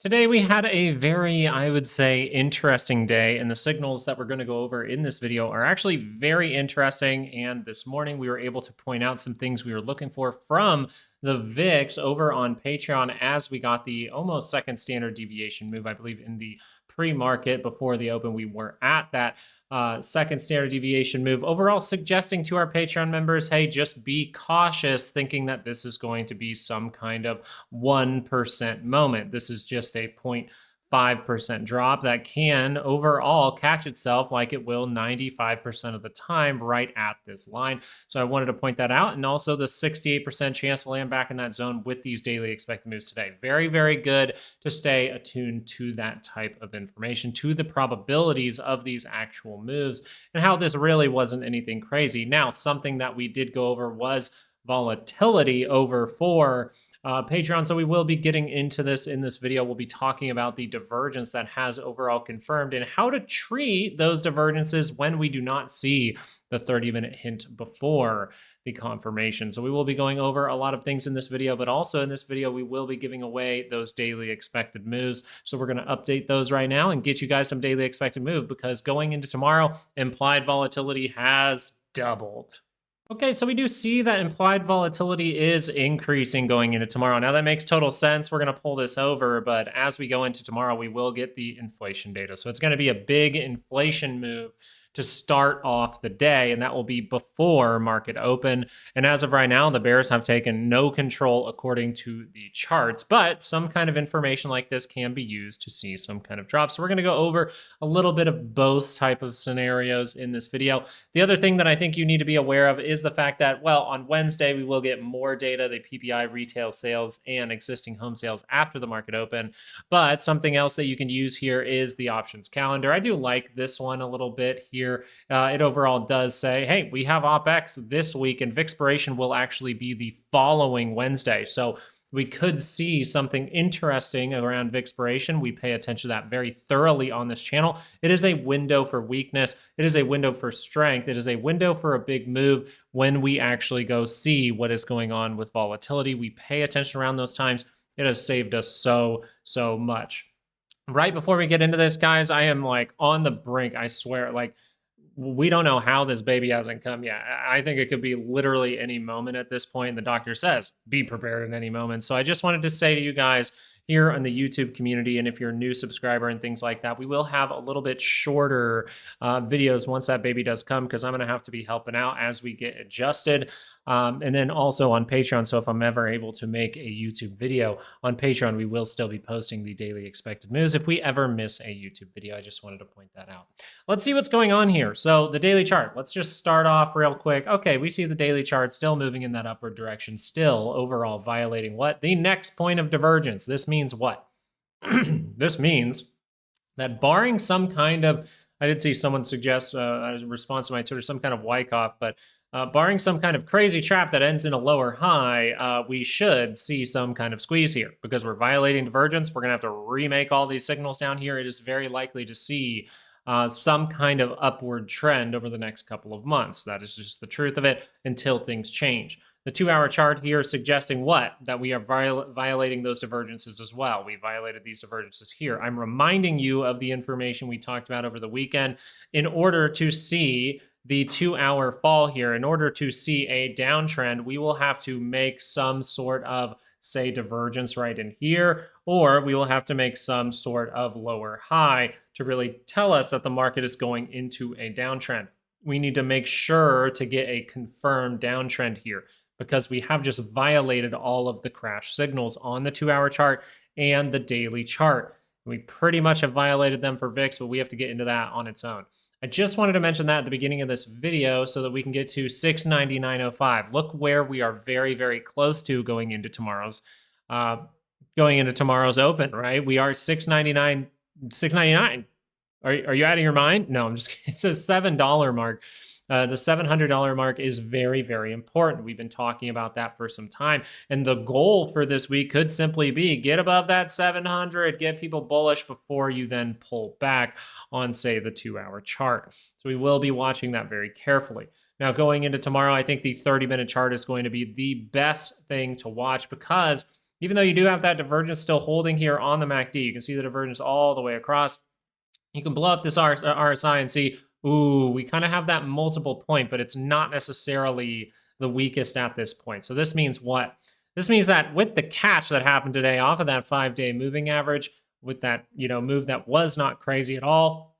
Today we had a very, I would say, interesting day, and the signals that we're going to go over in this video are actually very interesting. And this morning we were able to point out some things we were looking for from the VIX over on Patreon as we got the almost second standard deviation move. I believe in the pre-market before the open, we were at that second standard deviation move, overall suggesting to our Patreon members, hey, just be cautious thinking that this is going to be some kind of 1% moment. This is just a 0.5% drop that can overall catch itself like it will 95% of the time right at this line. So I wanted to point that out. And also the 68% chance to land back in that zone with these daily expected moves today. Very, very good to stay attuned to that type of information, to the probabilities of these actual moves and how this really wasn't anything crazy. Now, something that we did go over was volatility over for Patreon. So we will be getting into this in this video. We'll be talking about the divergence that has overall confirmed and how to treat those divergences when we do not see the 30-minute hint before the confirmation. So we will be going over a lot of things in this video, but also in this video, we will be giving away those daily expected moves. So we're going to update those right now and get you guys some daily expected move because going into tomorrow, implied volatility has doubled. Okay, so we do see that implied volatility is increasing going into tomorrow. Now that makes total sense. We're going to pull this over, but as we go into tomorrow, we will get the inflation data. So it's going to be a big inflation move to start off the day, and that will be before market open. And as of right now, the bears have taken no control according to the charts, but some kind of information like this can be used to see some kind of drop. So we're going to go over a little bit of both type of scenarios in this video. The other thing that I think you need to be aware of is the fact that, well, on Wednesday, we will get more data, the PPI retail sales and existing home sales after the market open. But something else that you can use here is the options calendar. I do like this one a little bit here. It overall does say, hey, we have Opex this week and Vixpiration will actually be the following Wednesday. So we could see something interesting around Vixpiration. We pay attention to that very thoroughly on this channel. It is a window for weakness. It is a window for strength. It is a window for a big move when we actually go see what is going on with volatility. We pay attention around those times. It has saved us so much. Right before we get into this, guys, I am like on the brink, I swear, like, we don't know how this baby hasn't come yet. I think it could be literally any moment at this point. The doctor says, be prepared at any moment. So I just wanted to say to you guys here on the YouTube community, and if you're a new subscriber and things like that, we will have a little bit shorter videos once that baby does come, because I'm going to have to be helping out as we get adjusted. And then also on Patreon. So if I'm ever able to make a YouTube video on Patreon, we will still be posting the daily expected moves if we ever miss a YouTube video. I just wanted to point that out. Let's see what's going on here. So the daily chart, let's just start off real quick. Okay, we see the daily chart still moving in that upward direction, still overall violating what? The next point of divergence. This means what? This means that barring some kind of, I did see someone suggest a response to my Twitter, some kind of Wyckoff, but barring some kind of crazy trap that ends in a lower high, we should see some kind of squeeze here because we're violating divergence. We're going to have to remake all these signals down here. It is very likely to see some kind of upward trend over the next couple of months. That is just the truth of it until things change. The 2-hour chart here suggesting what? That we are violating those divergences as well. We violated these divergences here. I'm reminding you of the information we talked about over the weekend. In order to see the 2-hour fall here, in order to see a downtrend, we will have to make some sort of, say, divergence right in here, or we will have to make some sort of lower high to really tell us that the market is going into a downtrend. We need to make sure to get a confirmed downtrend here, because we have just violated all of the crash signals on the 2-hour chart and the daily chart. We pretty much have violated them for VIX, but we have to get into that on its own. I just wanted to mention that at the beginning of this video so that we can get to 699.05. Look where we are very close to going into tomorrow's open, right? We are 699. Are you out of your mind? No, I'm just kidding. It's a $7 mark. The $700 mark is very important. We've been talking about that for some time. And the goal for this week could simply be get above that 700, get people bullish before you then pull back on, say, the 2-hour chart. So we will be watching that very carefully. Now, going into tomorrow, I think the 30-minute chart is going to be the best thing to watch because Even though you do have that divergence still holding here on the MACD, you can see the divergence all the way across. You can blow up this RSI and see, ooh, we kind of have that multiple point, but it's not necessarily the weakest at this point. So this means what? This means that with the catch that happened today off of that 5-day moving average, with that, move that was not crazy at all,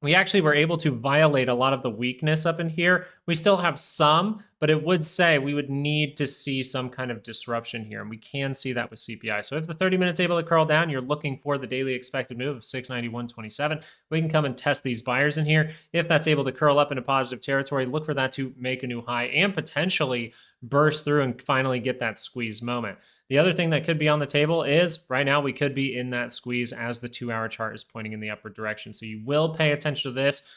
we actually were able to violate a lot of the weakness up in here. We still have some, but it would say we would need to see some kind of disruption here, and we can see that with CPI. So if the 30 minutes able to curl down, you're looking for the daily expected move of 691.27. We can come and test these buyers in here. If that's able to curl up into positive territory, look for that to make a new high and potentially burst through and finally get that squeeze moment. The other thing that could be on the table is right now we could be in that squeeze as the 2-hour chart is pointing in the upward direction. So you will pay attention to this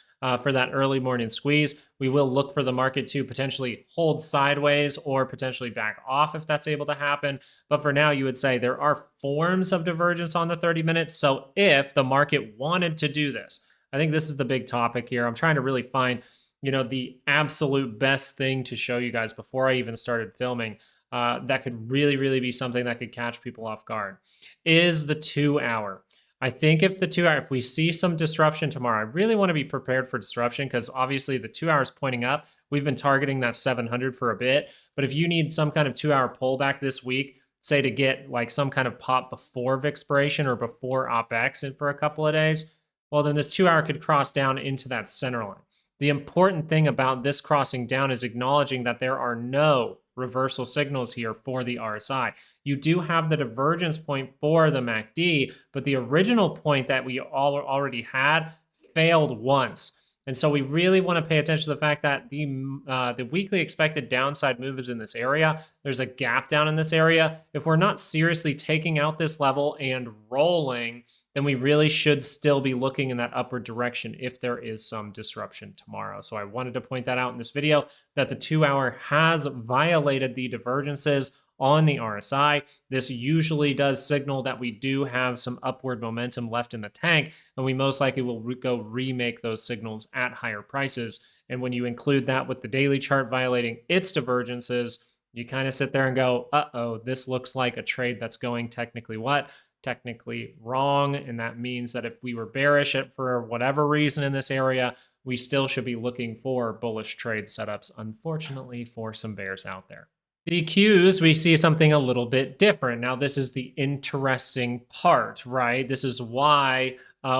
for that early morning squeeze. We will look for the market to potentially hold sideways or potentially back off if that's able to happen. But for now, you would say there are forms of divergence on the 30 minutes. So if the market wanted to do this, I think this is the big topic here. I'm trying to really find the absolute best thing to show you guys before I even started filming. That could really, really be something that could catch people off guard, is the 2-hour. I think if the 2-hour, if we see some disruption tomorrow, I really want to be prepared for disruption because obviously the 2-hour is pointing up. We've been targeting that 700 for a bit, but if you need some kind of 2-hour pullback this week, say to get like some kind of pop before expiration or before Opex in for a couple of days, well, then this 2-hour could cross down into that center line. The important thing about this crossing down is acknowledging that there are no reversal signals here for the RSI. You do have the divergence point for the MACD, but the original point that we already had failed once. And so we really want to pay attention to the fact that the weekly expected downside move is in this area. There's a gap down in this area. If we're not seriously taking out this level and rolling, then we really should still be looking in that upward direction if there is some disruption tomorrow. So I wanted to point that out in this video, that the 2-hour has violated the divergences on the RSI. This usually does signal that we do have some upward momentum left in the tank, and we most likely will go remake those signals at higher prices. And when you include that with the daily chart violating its divergences, you kind of sit there and go, uh-oh, this looks like a trade that's going technically what? Technically wrong, and that means that if we were bearish for whatever reason in this area, we still should be looking for bullish trade setups, unfortunately, for some bears out there. The Qs, we see something a little bit different. Now, this is the interesting part, right? This is why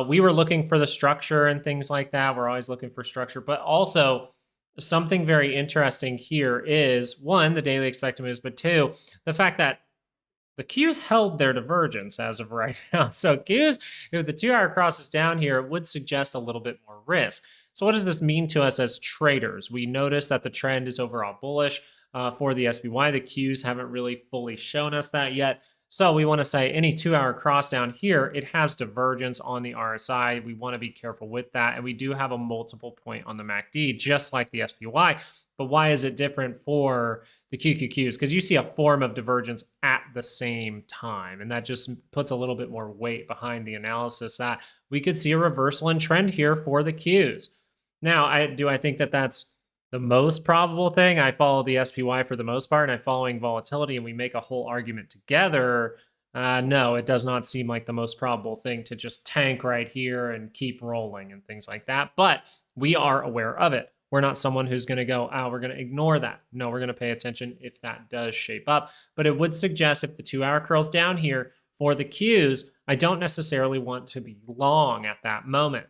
we were looking for the structure and things like that. We're always looking for structure, but also something very interesting here is, one, the daily expected moves, but two, the fact that the Qs held their divergence as of right now. So Qs, if the 2-hour crosses down here, it would suggest a little bit more risk. So what does this mean to us as traders? We notice that the trend is overall bullish for the SPY. The Qs haven't really fully shown us that yet. So we want to say any 2-hour cross down here, it has divergence on the RSI. We want to be careful with that. And we do have a multiple point on the MACD, just like the SPY. But why is it different for the QQQs? Because you see a form of divergence at the same time. And that just puts a little bit more weight behind the analysis that we could see a reversal in trend here for the Qs. Now, do I think that that's the most probable thing? I follow the SPY for the most part, and I'm following volatility, and we make a whole argument together. No, it does not seem like the most probable thing to just tank right here and keep rolling and things like that. But we are aware of it. We're not someone who's going to go, oh, we're going to ignore that. No, we're going to pay attention if that does shape up. But it would suggest if the 2-hour curls down here for the Qs, I don't necessarily want to be long at that moment,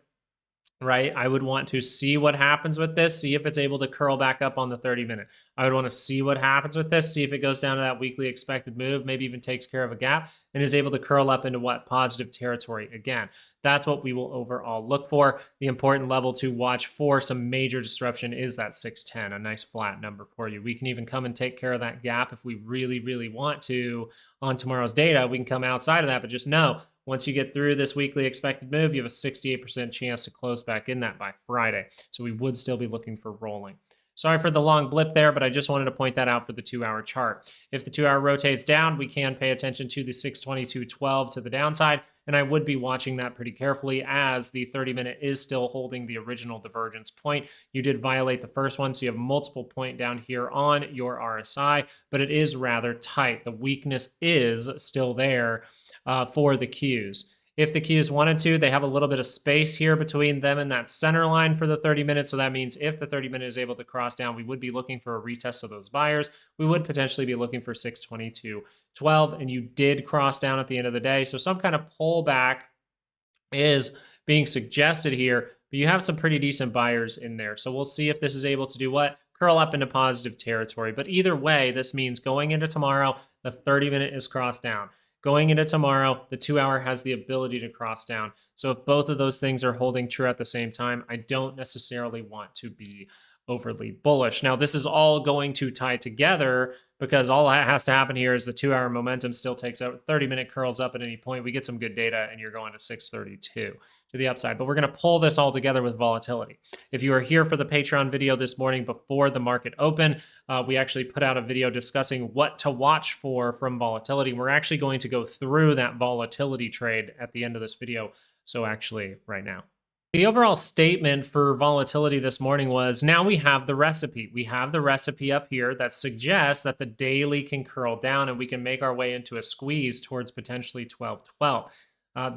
right? I would want to see what happens with this, see if it's able to curl back up on the 30-minute. I would want to see what happens with this, see if it goes down to that weekly expected move, maybe even takes care of a gap, and is able to curl up into what? Positive territory again. That's what we will overall look for. The important level to watch for some major disruption is that 610, a nice flat number for you. We can even come and take care of that gap if we really, really want to on tomorrow's data. We can come outside of that, but just know, once you get through this weekly expected move, you have a 68% chance to close back in that by Friday. So we would still be looking for rolling. Sorry for the long blip there, but I just wanted to point that out for the 2-hour chart. If the 2-hour rotates down, we can pay attention to the 622.12 to the downside. And I would be watching that pretty carefully as the 30-minute is still holding the original divergence point. You did violate the first one, so you have multiple point down here on your RSI, but it is rather tight. The weakness is still there for the Qs. If the Qs wanted to, they have a little bit of space here between them and that center line for the 30 minutes. So that means if the 30-minute is able to cross down, we would be looking for a retest of those buyers. We would potentially be looking for 622.12, and you did cross down at the end of the day. So some kind of pullback is being suggested here, but you have some pretty decent buyers in there. So we'll see if this is able to do what? Curl up into positive territory. But either way, this means going into tomorrow, the 30-minute is crossed down. Going into tomorrow, the 2-hour has the ability to cross down. So if both of those things are holding true at the same time, I don't necessarily want to be overly bullish. Now, this is all going to tie together because all that has to happen here is the 2-hour momentum still takes out, 30-minute curls up at any point. We get some good data and you're going to 632 to the upside. But we're going to pull this all together with volatility. If you are here for the Patreon video this morning before the market open, we actually put out a video discussing what to watch for from volatility. We're actually going to go through that volatility trade at the end of this video. So actually right now. The overall statement for volatility this morning was, now we have the recipe. We have the recipe up here that suggests that the daily can curl down and we can make our way into a squeeze towards potentially 1212.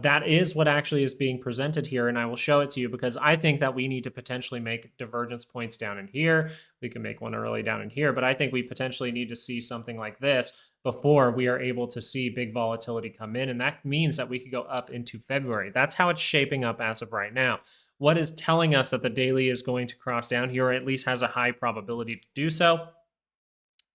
That is what actually is being presented here, and I will show it to you because I think that we need to potentially make divergence points down in here. We can make one early down in here, but I think we potentially need to see something like this before we are able to see big volatility come in, and that means that we could go up into February. That's how it's shaping up as of right now. What is telling us that the daily is going to cross down here, or at least has a high probability to do so?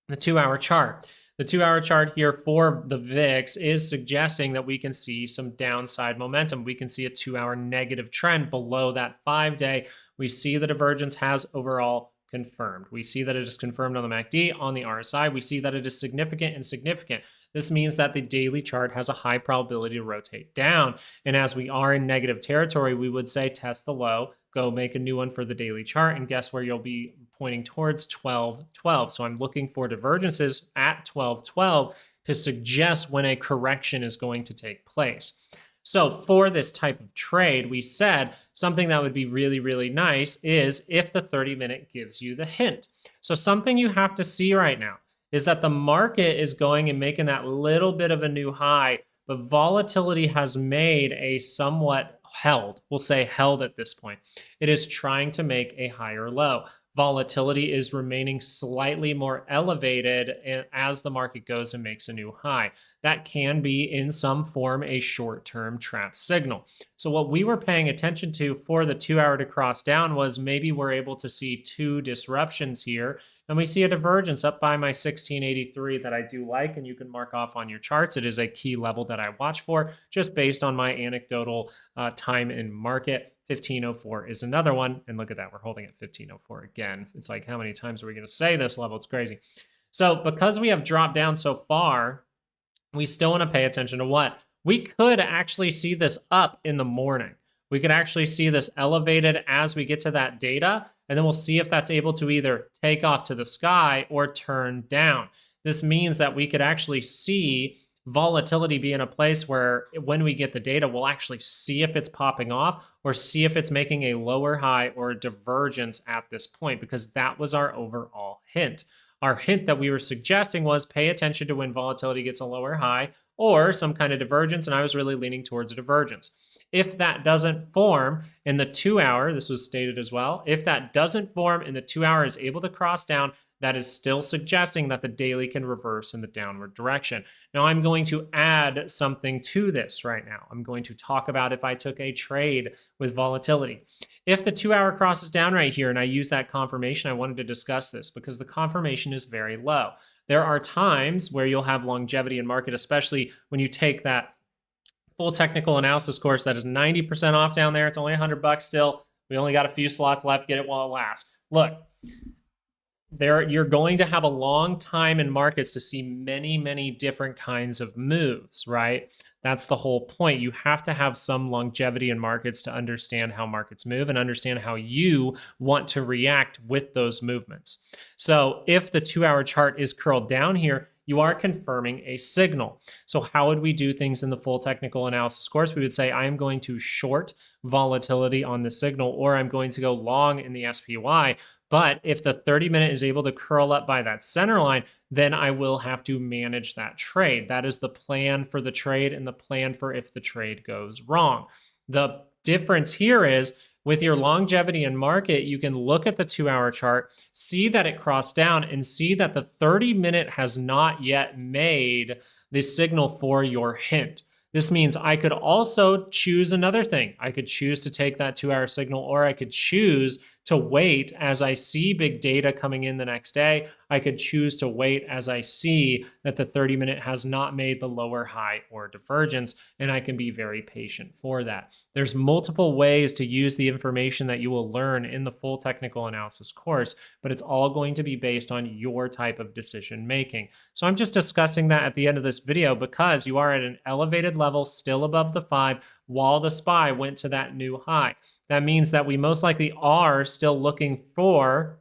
The 2-hour chart. The 2-hour chart here for the VIX is suggesting that we can see some downside momentum. We can see a 2-hour negative trend below that 5-day. We see the divergence has overall confirmed. We see that it is confirmed on the MACD, on the RSI. We see that it is significant and significant. This means that the daily chart has a high probability to rotate down. And as we are in negative territory, we would say test the low, go make a new one for the daily chart, and guess where you'll be pointing towards 1212. So I'm looking for divergences at 1212 to suggest when a correction is going to take place. So for this type of trade, we said something that would be really, really nice is if the 30-minute gives you the hint. So something you have to see right now is that the market is going and making that little bit of a new high, but volatility has made a somewhat held, we'll say held at this point. It is trying to make a higher low. Volatility is remaining slightly more elevated as the market goes and makes a new high. That can be in some form a short-term trap signal. So what we were paying attention to for the 2-hour to cross down was maybe we're able to see 2 disruptions here, and we see a divergence up by my 1683 that I do like, and you can mark off on your charts. It is a key level that I watch for just based on my anecdotal time in market. 1504 is another one, and look at that, we're holding at 1504 again. It's like, how many times are we going to say this level? It's crazy. So because we have dropped down so far, we still want to pay attention to what? We could actually see this up in the morning. We could actually see this elevated as we get to that data, and then we'll see if that's able to either take off to the sky or turn down. This means that we could actually see volatility be in a place where when we get the data, we'll actually see if it's popping off or see if it's making a lower high or a divergence at this point, because that was our overall hint. Our hint that we were suggesting was pay attention to when volatility gets a lower high or some kind of divergence, and I was really leaning towards a divergence. If that doesn't form in the 2-hour, this was stated as well, if that doesn't form and the 2-hour is able to cross down, that is still suggesting that the daily can reverse in the downward direction. Now, I'm going to add something to this right now. I'm going to talk about if I took a trade with volatility. If the 2-hour crosses down right here and I use that confirmation, I wanted to discuss this because the confirmation is very low. There are times where you'll have longevity in market, especially when you take that full technical analysis course that is 90% off down there. It's only $100 still. We only got a few slots left. Get it while it lasts. Look, you're going to have a long time in markets to see many, many different kinds of moves, right? That's the whole point. You have to have some longevity in markets to understand how markets move and understand how you want to react with those movements. So if the 2-hour chart is curled down here, you are confirming a signal. So how would we do things in the full technical analysis course? We would say, I am going to short volatility on the signal, or I'm going to go long in the SPY. But if the 30-minute is able to curl up by that center line, then I will have to manage that trade. That is the plan for the trade and the plan for if the trade goes wrong. The difference here is with your longevity in market, you can look at the 2-hour chart, see that it crossed down, and see that the 30-minute has not yet made the signal for your hint. This means I could also choose another thing. I could choose to take that 2-hour signal, or I could choose to wait as I see big data coming in the next day. I could choose to wait as I see that the 30-minute has not made the lower high or divergence, and I can be very patient for that. There's multiple ways to use the information that you will learn in the full technical analysis course, but it's all going to be based on your type of decision making. So I'm just discussing that at the end of this video because you are at an elevated level, still above the 5, while the SPY went to that new high. That means that we most likely are still looking for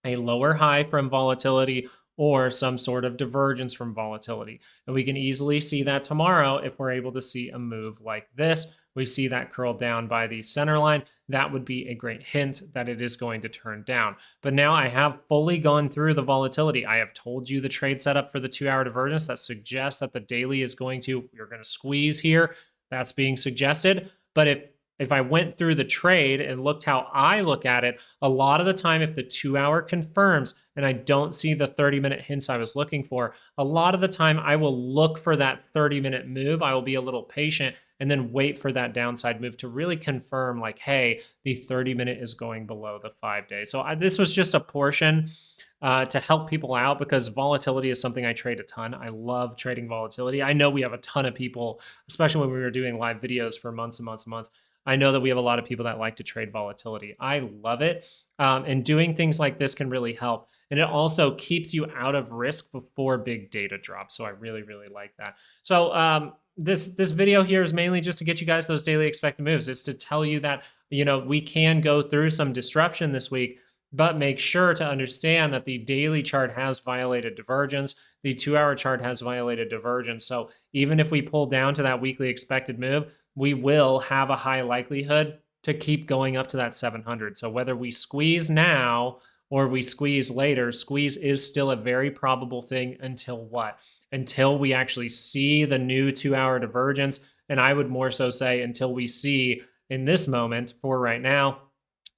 a lower high from volatility or some sort of divergence from volatility. And we can easily see that tomorrow if we're able to see a move like this. We see that curl down by the center line. That would be a great hint that it is going to turn down. But now I have fully gone through the volatility. I have told you the trade setup for the 2-hour divergence that suggests that the daily is going to, you're going to squeeze here. That's being suggested. But if I went through the trade and looked how I look at it, a lot of the time, if the 2-hour confirms and I don't see the 30-minute hints I was looking for, a lot of the time I will look for that 30-minute move. I will be a little patient and then wait for that downside move to really confirm like, hey, the 30-minute is going below the 5-day. So this was just a portion to help people out because volatility is something I trade a ton. I love trading volatility. I know we have a ton of people, especially when we were doing live videos for months and months and months. I know that we have a lot of people that like to trade volatility. I love it. And doing things like this can really help. And it also keeps you out of risk before big data drops. So I really, really like that. So this video here is mainly just to get you guys those daily expected moves. It's to tell you that, we can go through some disruption this week, but make sure to understand that the daily chart has violated divergence. The 2-hour chart has violated divergence. So even if we pull down to that weekly expected move, we will have a high likelihood to keep going up to that 700. So whether we squeeze now or we squeeze later, squeeze is still a very probable thing until what? Until we actually see the new 2-hour divergence. And I would more so say until we see in this moment for right now,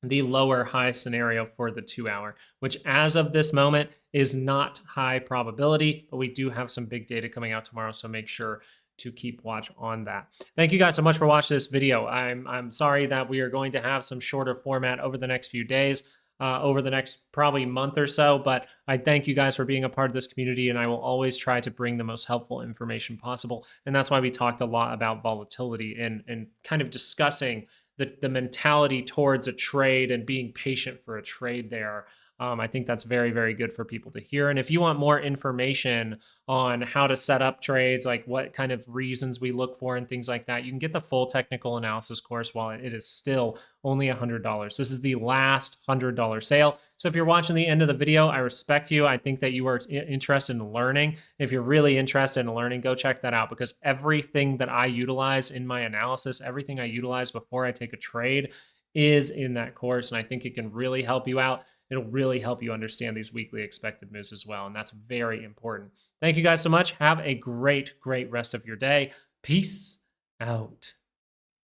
the lower high scenario for the 2-hour, which as of this moment is not high probability, but we do have some big data coming out tomorrow. So make sure to keep watch on that. Thank you guys so much for watching this video. I'm sorry that we are going to have some shorter format over the next few days, over the next probably month or so, but I thank you guys for being a part of this community, and I will always try to bring the most helpful information possible. And that's why we talked a lot about volatility and kind of discussing the mentality towards a trade and being patient for a trade there. I think that's very, very good for people to hear. And if you want more information on how to set up trades, like what kind of reasons we look for and things like that, you can get the full technical analysis course while it is still only $100. This is the last $100 sale. So if you're watching the end of the video, I respect you. I think that you are interested in learning. If you're really interested in learning, go check that out because everything that I utilize in my analysis, everything I utilize before I take a trade is in that course. And I think it can really help you out. It'll really help you understand these weekly expected moves as well. And that's very important. Thank you guys so much. Have a great, great rest of your day. Peace out.